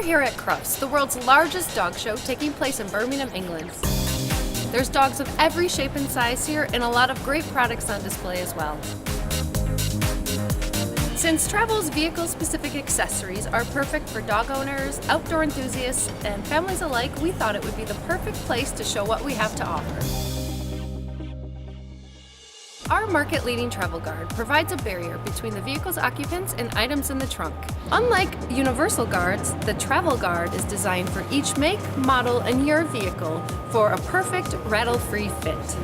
here at Crufts, the world's largest dog show taking place in Birmingham, England. There's dogs of every shape and size here and a lot of great products on display as well. Since Travall's vehicle-specific accessories are perfect for dog owners, outdoor enthusiasts, and families alike, we thought it would be the perfect place to show what we have to offer. Our market-leading Treble Guard provides a barrier between the vehicle's occupants and items in the trunk. Unlike universal guards, the Travall Guard is designed for each make, model, and year of vehicle for a perfect rattle-free fit.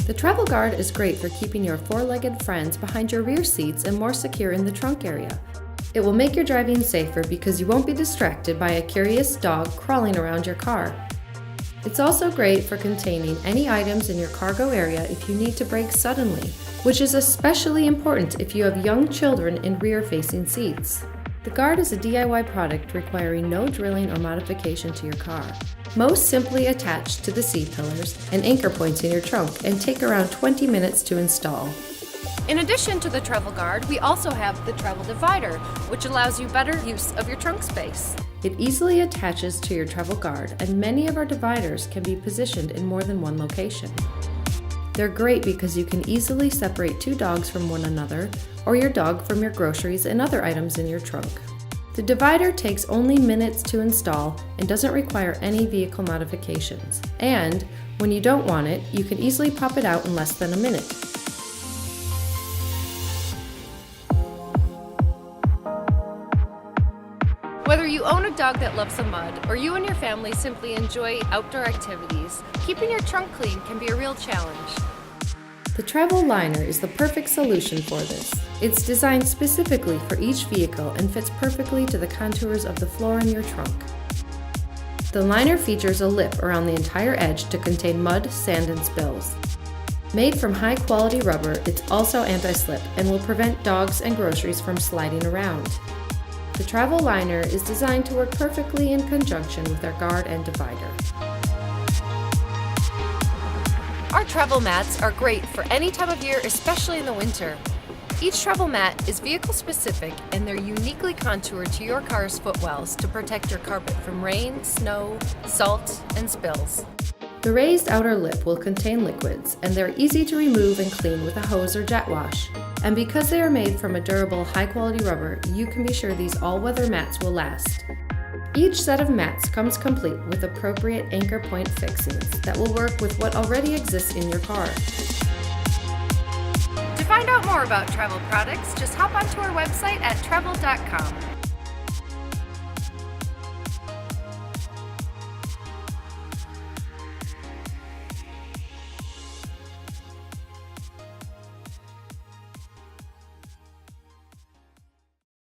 The Travall Guard is great for keeping your four-legged friends behind your rear seats and more secure in the trunk area. It will make your driving safer because you won't be distracted by a curious dog crawling around your car. It's also great for containing any items in your cargo area if you need to brake suddenly, which is especially important if you have young children in rear-facing seats. The Guard is a DIY product requiring no drilling or modification to your car. Most simply attach to the C-pillars and anchor points in your trunk and take around 20 minutes to install. In addition to the Treble Guard, we also have the Treble Divider, which allows you better use of your trunk space. It easily attaches to your Treble Guard, and many of our dividers can be positioned in more than one location. They're great because you can easily separate two dogs from one another, or your dog from your groceries and other items in your trunk. The divider takes only minutes to install and doesn't require any vehicle modifications. And when you don't want it, you can easily pop it out in less than a minute. Whether you own a dog that loves the mud or you and your family simply enjoy outdoor activities, keeping your trunk clean can be a real challenge. The Travall liner is the perfect solution for this. It's designed specifically for each vehicle and fits perfectly to the contours of the floor in your trunk. The liner features a lip around the entire edge to contain mud, sand, and spills. Made from high-quality rubber, it's also anti-slip and will prevent dogs and groceries from sliding around. The Travall liner is designed to work perfectly in conjunction with our guard and divider. Our travel mats are great for any time of year, especially in the winter. Each travel mat is vehicle specific and they're uniquely contoured to your car's footwells to protect your carpet from rain, snow, salt, and spills. The raised outer lip will contain liquids and they're easy to remove and clean with a hose or jet wash. And because they are made from a durable, high-quality rubber, you can be sure these all-weather mats will last. Each set of mats comes complete with appropriate anchor point fixings that will work with what already exists in your car. To find out more about Travall products, just hop onto our website at travall.com.